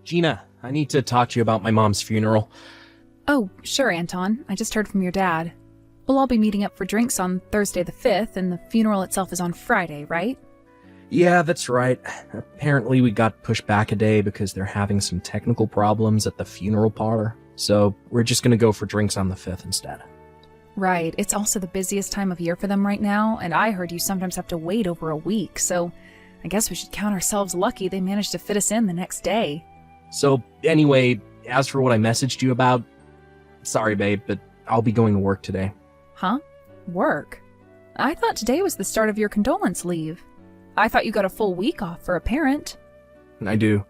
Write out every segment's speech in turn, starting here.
Gina, I need to talk to you about my mom's funeral. Oh, sure, Anton. I just heard from your dad. We'll all be meeting up for drinks on Thursday the 5th, and the funeral itself is on Friday, right? Yeah, that's right. Apparently we got pushed back a day because they're having some technical problems at the funeral parlor. So we're just gonna go for drinks on the 5th instead. Right. It's also the busiest time of year for them right now, and I heard you sometimes have to wait over a week, so I guess we should count ourselves lucky they managed to fit us in the next day. So anyway, as for what I messaged you about, sorry babe, but I'll be going to work today. Huh? Work? I thought today was the start of your condolence leave. I thought you got a full week off for a parent. I do.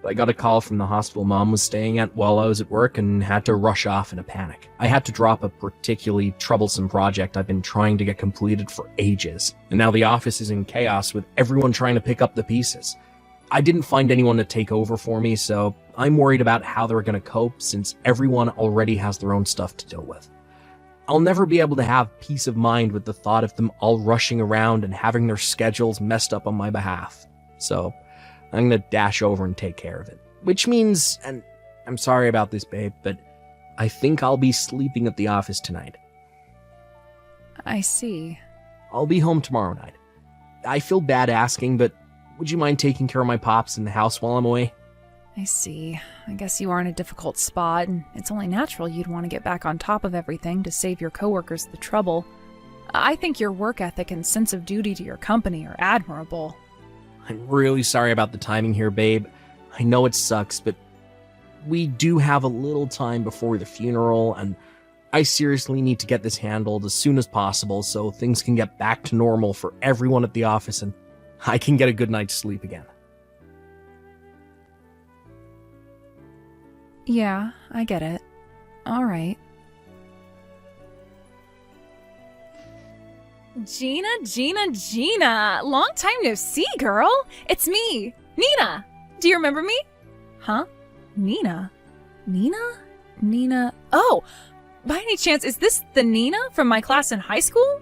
But I got a call from the hospital Mom was staying at while I was at work and had to rush off in a panic. I had to drop a particularly troublesome project I've been trying to get completed for ages, and now the office is in chaos with everyone trying to pick up the pieces. I didn't find anyone to take over for me, so I'm worried about how they're going to cope since everyone already has their own stuff to deal with. I'll never be able to have peace of mind with the thought of them all rushing around and having their schedules messed up on my behalf. So I'm going to dash over and take care of it. Which means, and I'm sorry about this, babe, but I think I'll be sleeping at the office tonight. I see. I'll be home tomorrow night. I feel bad asking, but would you mind taking care of my pops in the house while I'm away? I see. I guess you are in a difficult spot, and it's only natural you'd want to get back on top of everything to save your coworkers the trouble. I think your work ethic and sense of duty to your company are admirable. I'm really sorry about the timing here, babe. I know it sucks, but we do have a little time before the funeral, and I seriously need to get this handled as soon as possible so things can get back to normal for everyone at the office and I can get a good night's sleep again. Yeah, I get it. All right. Gina! Long time no see, girl. It's me, Nina. Do you remember me? Huh? Nina? Nina? Oh, by any chance, is this the Nina from my class in high school?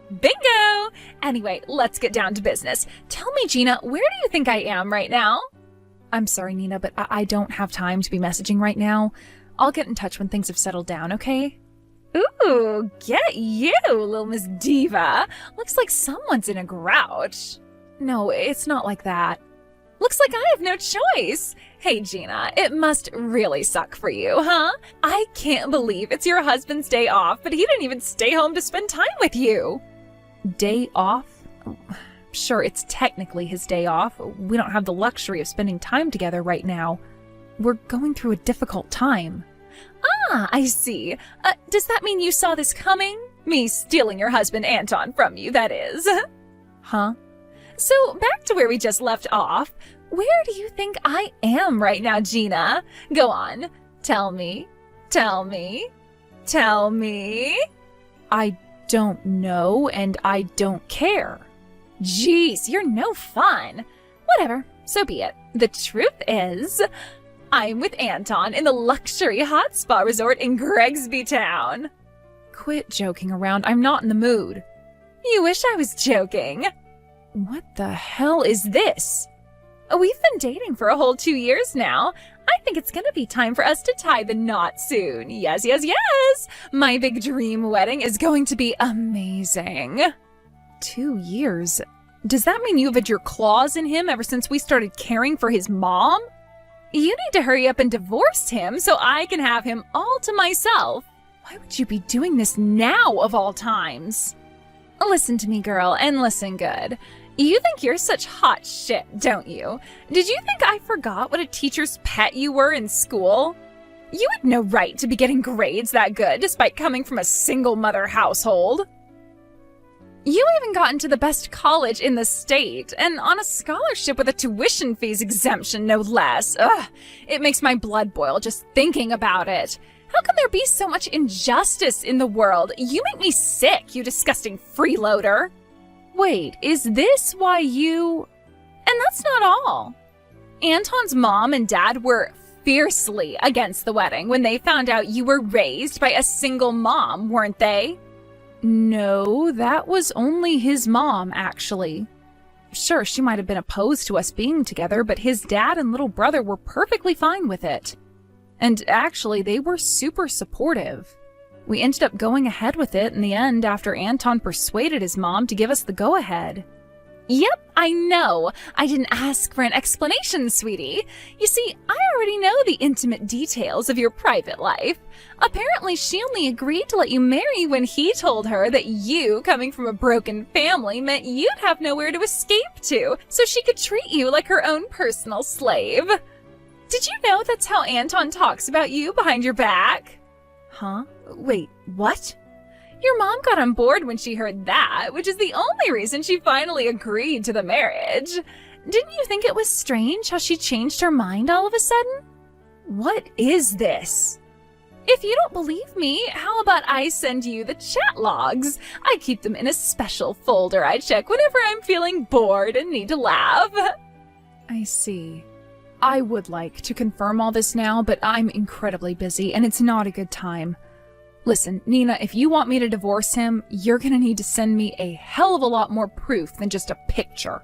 Bingo! Anyway, let's get down to business. Tell me, Gina, where do you think I am right now? I'm sorry, Nina, but I don't have time to be messaging right now. I'll get in touch when things have settled down, okay? Ooh, get you, little Miss Diva. Looks like someone's in a grouch. No, it's not like that. Looks like I have no choice. Hey, Gina, it must really suck for you, huh? I can't believe it's your husband's day off, but he didn't even stay home to spend time with you. Day off? Sure, it's technically his day off. We don't have the luxury of spending time together right now. We're going through a difficult time. Ah, I see. Does that mean you saw this coming? Me stealing your husband Anton from you, that is. Huh? So, back to where we just left off. Where do you think I am right now, Gina? Go on. Tell me. I don't know, and I don't care. Jeez, you're no fun. Whatever, so be it. The truth is, I'm with Anton in the luxury hot spa resort in Gregsby Town. Quit joking around. I'm not in the mood. You wish I was joking. What the hell is this? We've been dating for a whole 2 years now. I think it's gonna be time for us to tie the knot soon. Yes. My big dream wedding is going to be amazing. 2 years? Does that mean you've had your claws in him ever since we started caring for his mom? You need to hurry up and divorce him so I can have him all to myself. Why would you be doing this now of all times? Listen to me, girl, and listen good. You think you're such hot shit, don't you? Did you think I forgot what a teacher's pet you were in school? You had no right to be getting grades that good despite coming from a single mother household. You even got into the best college in the state, and on a scholarship with a tuition fees exemption, no less. Ugh, it makes my blood boil just thinking about it. How can there be so much injustice in the world? You make me sick, you disgusting freeloader. Wait, is this why you... And that's not all. Anton's mom and dad were fiercely against the wedding when they found out you were raised by a single mom, weren't they? No, that was only his mom, actually. Sure, she might have been opposed to us being together, but his dad and little brother were perfectly fine with it. And actually, they were super supportive. We ended up going ahead with it in the end after Anton persuaded his mom to give us the go-ahead. Yep, I know. I didn't ask for an explanation, sweetie. You see, I already know the intimate details of your private life. Apparently, she only agreed to let you marry when he told her that you, coming from a broken family, meant you'd have nowhere to escape to, so she could treat you like her own personal slave. Did you know that's how Anton talks about you behind your back? Huh? Wait, what? Your mom got on board when she heard that, which is the only reason she finally agreed to the marriage. Didn't you think it was strange how she changed her mind all of a sudden? What is this? If you don't believe me, how about I send you the chat logs? I keep them in a special folder I check whenever I'm feeling bored and need to laugh. I see. I would like to confirm all this now, but I'm incredibly busy and it's not a good time. Listen, Nina, if you want me to divorce him, you're gonna need to send me a hell of a lot more proof than just a picture.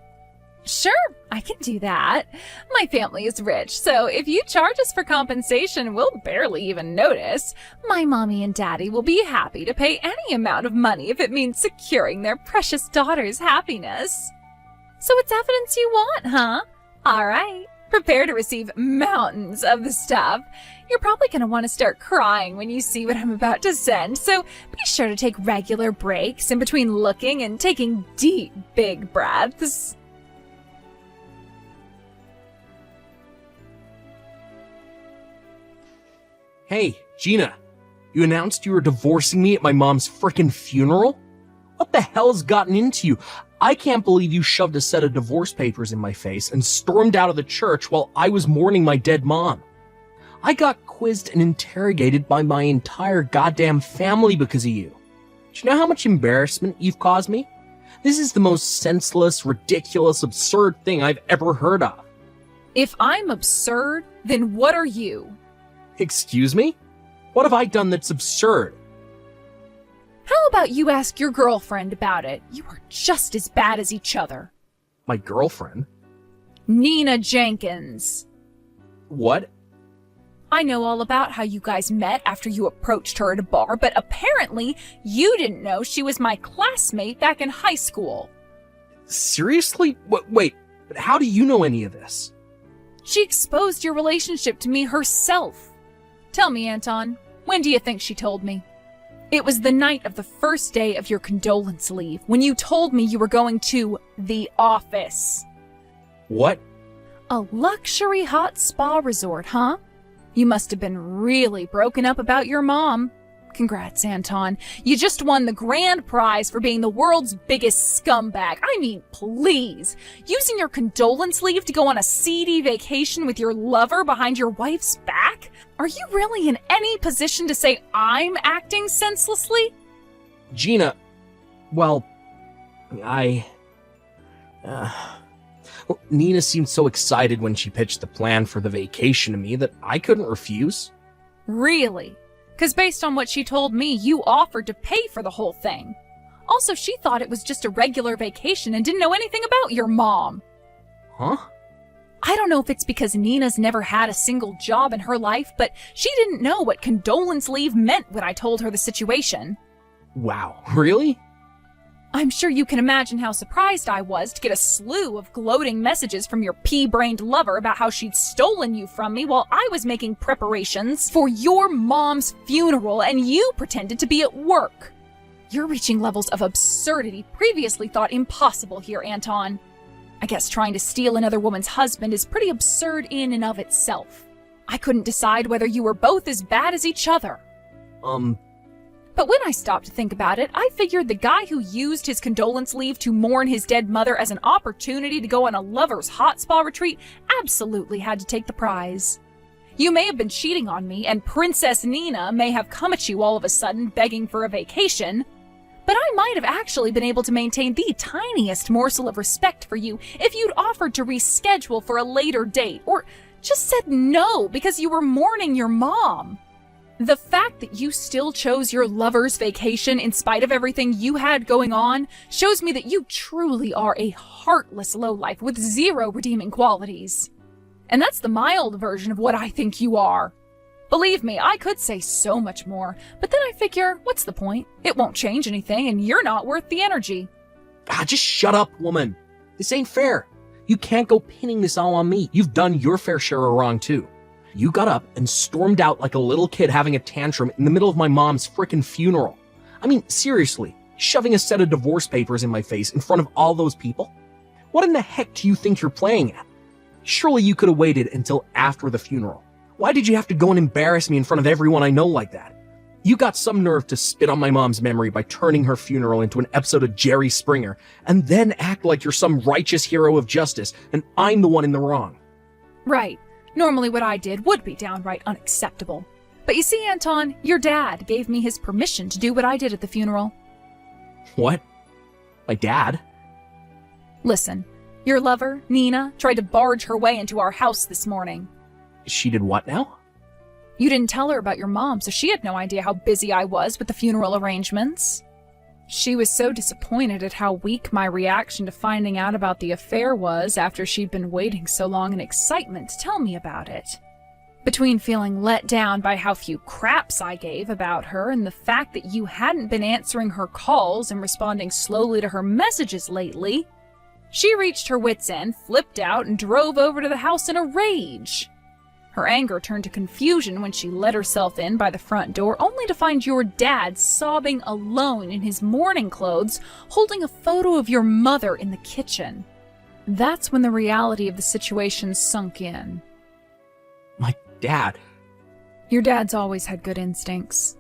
Sure, I can do that. My family is rich, so if you charge us for compensation, we'll barely even notice. My mommy and daddy will be happy to pay any amount of money if it means securing their precious daughter's happiness. So it's evidence you want, huh? All right. Prepare to receive mountains of the stuff. You're probably going to want to start crying when you see what I'm about to send, so be sure to take regular breaks in between looking and taking deep, big breaths. Hey, Gina, you announced you were divorcing me at my mom's frickin' funeral? What the hell's gotten into you? I can't believe you shoved a set of divorce papers in my face and stormed out of the church while I was mourning my dead mom. I got quizzed and interrogated by my entire goddamn family because of you. Do you know how much embarrassment you've caused me? This is the most senseless, ridiculous, absurd thing I've ever heard of. If I'm absurd, then what are you? Excuse me? What have I done that's absurd? How about you ask your girlfriend about it? You are just as bad as each other. My girlfriend? Nina Jenkins. What? I know all about how you guys met after you approached her at a bar, but apparently you didn't know she was my classmate back in high school. Seriously? Wait, but how do you know any of this? She exposed your relationship to me herself. Tell me, Anton, when do you think she told me? It was the night of the first day of your condolence leave, when you told me you were going to the office. What? A luxury hot spa resort, huh? You must have been really broken up about your mom. Congrats, Anton. You just won the grand prize for being the world's biggest scumbag. I mean, please. Using your condolence leave to go on a seedy vacation with your lover behind your wife's back? Are you really in any position to say I'm acting senselessly? Gina, well, Nina seemed so excited when she pitched the plan for the vacation to me that I couldn't refuse. Really? Because based on what she told me, you offered to pay for the whole thing. Also, she thought it was just a regular vacation and didn't know anything about your mom. Huh? I don't know if it's because Nina's never had a single job in her life, but she didn't know what condolence leave meant when I told her the situation. Wow, really? I'm sure you can imagine how surprised I was to get a slew of gloating messages from your pea-brained lover about how she'd stolen you from me while I was making preparations for your mom's funeral and you pretended to be at work. You're reaching levels of absurdity previously thought impossible here, Anton. I guess trying to steal another woman's husband is pretty absurd in and of itself. I couldn't decide whether you were both as bad as each other. But when I stopped to think about it, I figured the guy who used his condolence leave to mourn his dead mother as an opportunity to go on a lover's hot spa retreat absolutely had to take the prize. You may have been cheating on me, and Princess Nina may have come at you all of a sudden begging for a vacation, but I might have actually been able to maintain the tiniest morsel of respect for you if you'd offered to reschedule for a later date, or just said no because you were mourning your mom. The fact that you still chose your lover's vacation in spite of everything you had going on shows me that you truly are a heartless lowlife with zero redeeming qualities. And that's the mild version of what I think you are. Believe me, I could say so much more, but then I figure, what's the point? It won't change anything, and you're not worth the energy. Just shut up, woman. This ain't fair. You can't go pinning this all on me. You've done your fair share of wrong, too. You got up and stormed out like a little kid having a tantrum in the middle of my mom's frickin' funeral. I mean, seriously, shoving a set of divorce papers in my face in front of all those people? What in the heck do you think you're playing at? Surely you could have waited until after the funeral. Why did you have to go and embarrass me in front of everyone I know like that? You got some nerve to spit on my mom's memory by turning her funeral into an episode of Jerry Springer, and then act like you're some righteous hero of justice, and I'm the one in the wrong. Right. Normally what I did would be downright unacceptable. But you see, Anton, your dad gave me his permission to do what I did at the funeral. What? My dad? Listen, your lover, Nina, tried to barge her way into our house this morning. She did what now? You didn't tell her about your mom, so she had no idea how busy I was with the funeral arrangements. She was so disappointed at how weak my reaction to finding out about the affair was after she'd been waiting so long in excitement to tell me about it. Between feeling let down by how few craps I gave about her and the fact that you hadn't been answering her calls and responding slowly to her messages lately, she reached her wits' end, flipped out, and drove over to the house in a rage. Her anger turned to confusion when she let herself in by the front door, only to find your dad sobbing alone in his mourning clothes, holding a photo of your mother in the kitchen. That's when the reality of the situation sunk in. My dad? Your dad's always had good instincts.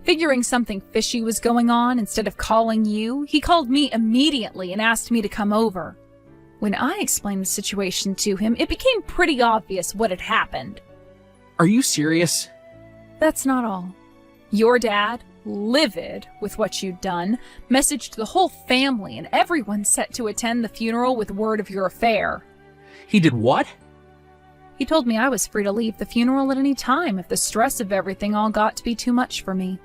Figuring something fishy was going on, instead of calling you, he called me immediately and asked me to come over. When I explained the situation to him, it became pretty obvious what had happened. Are you serious? That's not all. Your dad, livid with what you'd done, messaged the whole family and everyone set to attend the funeral with word of your affair. He did what? He told me I was free to leave the funeral at any time if the stress of everything all got to be too much for me.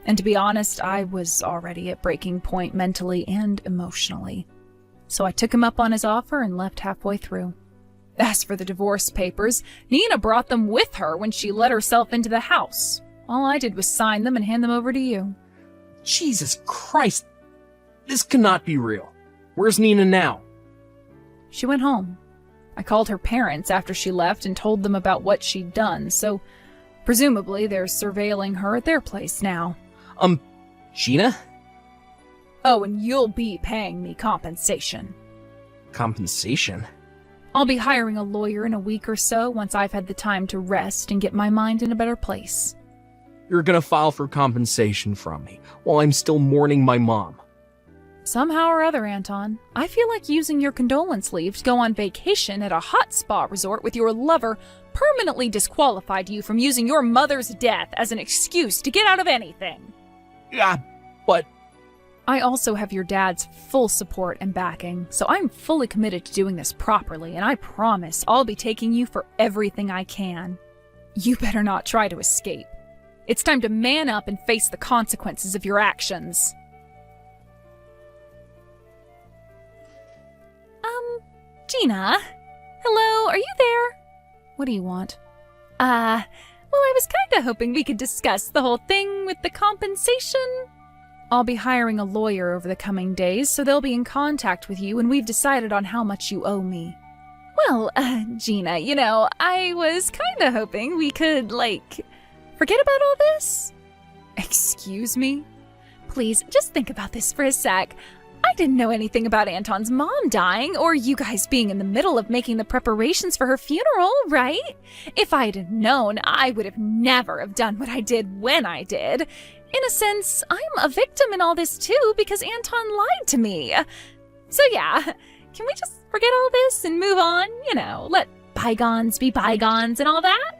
And to be honest, I was already at breaking point mentally and emotionally. So I took him up on his offer and left halfway through. As for the divorce papers, Nina brought them with her when she let herself into the house. All I did was sign them and hand them over to you. Jesus Christ! This cannot be real. Where's Nina now? She went home. I called her parents after she left and told them about what she'd done, so presumably they're surveilling her at their place now. Gina? Oh, and you'll be paying me compensation. Compensation? I'll be hiring a lawyer in a week or so once I've had the time to rest and get my mind in a better place. You're gonna file for compensation from me while I'm still mourning my mom. Somehow or other, Anton, I feel like using your condolence leave to go on vacation at a hot spa resort with your lover permanently disqualified you from using your mother's death as an excuse to get out of anything. Yeah, but... I also have your dad's full support and backing, so I'm fully committed to doing this properly, and I promise I'll be taking you for everything I can. You better not try to escape. It's time to man up and face the consequences of your actions. Gina? Hello, are you there? What do you want? Well, I was kinda hoping we could discuss the whole thing with the compensation. I'll be hiring a lawyer over the coming days, so they'll be in contact with you when we've decided on how much you owe me. Well, Gina, I was kinda hoping we could, forget about all this. Excuse me? Please, just think about this for a sec. I didn't know anything about Anton's mom dying, or you guys being in the middle of making the preparations for her funeral, right? If I had known, I would have never have done what I did when I did. In a sense, I'm a victim in all this too, because Anton lied to me. So yeah, can we just forget all this and move on? Let bygones be bygones and all that?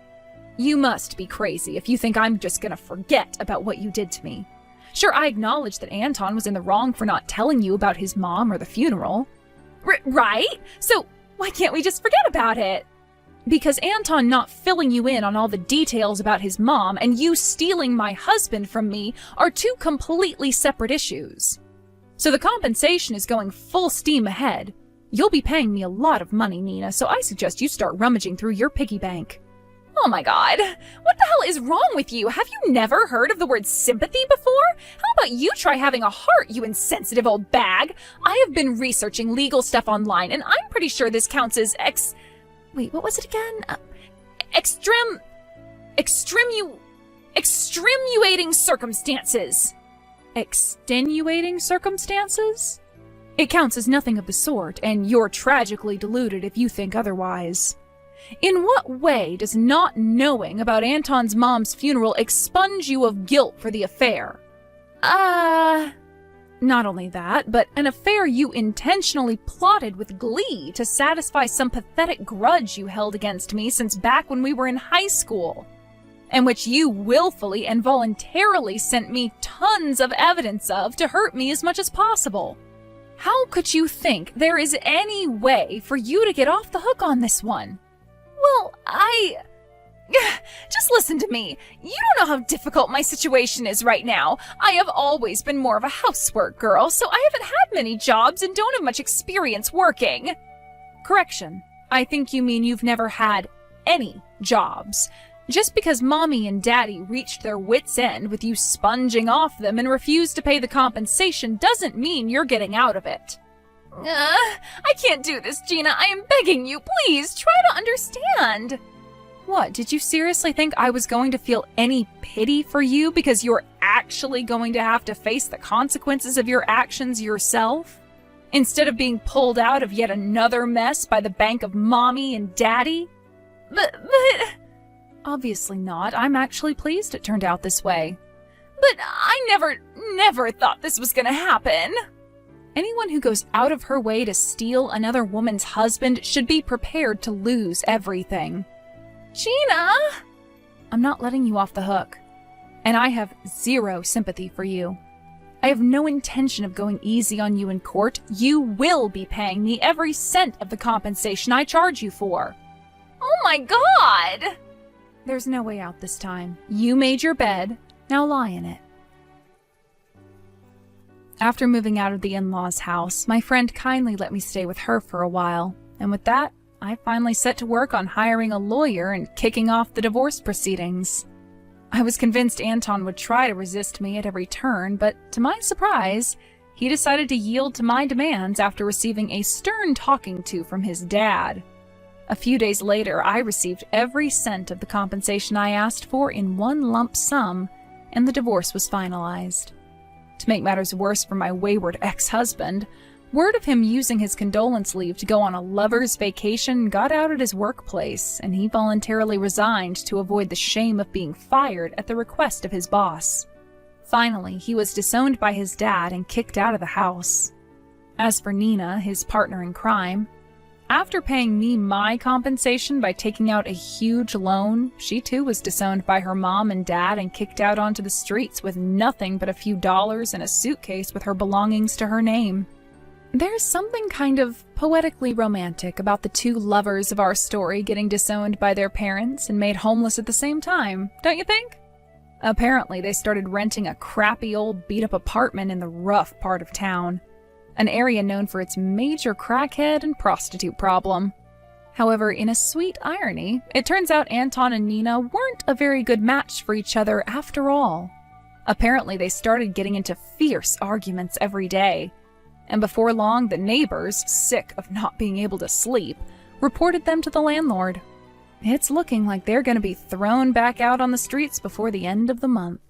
You must be crazy if you think I'm just gonna forget about what you did to me. Sure, I acknowledge that Anton was in the wrong for not telling you about his mom or the funeral. Right? So why can't we just forget about it? Because Anton not filling you in on all the details about his mom and you stealing my husband from me are two completely separate issues. So the compensation is going full steam ahead. You'll be paying me a lot of money, Nina, so I suggest you start rummaging through your piggy bank. Oh my god, what the hell is wrong with you? Have you never heard of the word sympathy before? How about you try having a heart, you insensitive old bag? I have been researching legal stuff online, and I'm pretty sure this counts as Wait, what was it again? Extenuating circumstances. Extenuating circumstances? It counts as nothing of the sort, and you're tragically deluded if you think otherwise. In what way does not knowing about Anton's mom's funeral expunge you of guilt for the affair? Not only that, but an affair you intentionally plotted with glee to satisfy some pathetic grudge you held against me since back when we were in high school, and which you willfully and voluntarily sent me tons of evidence of to hurt me as much as possible. How could you think there is any way for you to get off the hook on this one? Well, Just listen to me. You don't know how difficult my situation is right now. I have always been more of a housework girl, so I haven't had many jobs and don't have much experience working. Correction. I think you mean you've never had any jobs. Just because Mommy and Daddy reached their wits' end with you sponging off them and refused to pay the compensation doesn't mean you're getting out of it. I can't do this, Gina. I am begging you. Please, try to understand. What, did you seriously think I was going to feel any pity for you because you're actually going to have to face the consequences of your actions yourself? Instead of being pulled out of yet another mess by the bank of Mommy and Daddy? But... Obviously not. I'm actually pleased it turned out this way. But I never thought this was gonna happen. Anyone who goes out of her way to steal another woman's husband should be prepared to lose everything. Gina! I'm not letting you off the hook. And I have zero sympathy for you. I have no intention of going easy on you in court. You will be paying me every cent of the compensation I charge you for. Oh my god! There's no way out this time. You made your bed. Now lie in it. After moving out of the in-laws' house, my friend kindly let me stay with her for a while. And with that, I finally set to work on hiring a lawyer and kicking off the divorce proceedings. I was convinced Anton would try to resist me at every turn, but to my surprise, he decided to yield to my demands after receiving a stern talking to from his dad. A few days later, I received every cent of the compensation I asked for in one lump sum, and the divorce was finalized. To make matters worse for my wayward ex-husband, word of him using his condolence leave to go on a lover's vacation got out at his workplace, and he voluntarily resigned to avoid the shame of being fired at the request of his boss. Finally, he was disowned by his dad and kicked out of the house. As for Nina, his partner in crime, after paying me my compensation by taking out a huge loan, she too was disowned by her mom and dad and kicked out onto the streets with nothing but a few dollars and a suitcase with her belongings to her name. There's something kind of poetically romantic about the two lovers of our story getting disowned by their parents and made homeless at the same time, don't you think? Apparently, they started renting a crappy old beat-up apartment in the rough part of town, an area known for its major crackhead and prostitute problem. However, in a sweet irony, it turns out Anton and Nina weren't a very good match for each other after all. Apparently, they started getting into fierce arguments every day, and before long, the neighbors, sick of not being able to sleep, reported them to the landlord. It's looking like they're going to be thrown back out on the streets before the end of the month.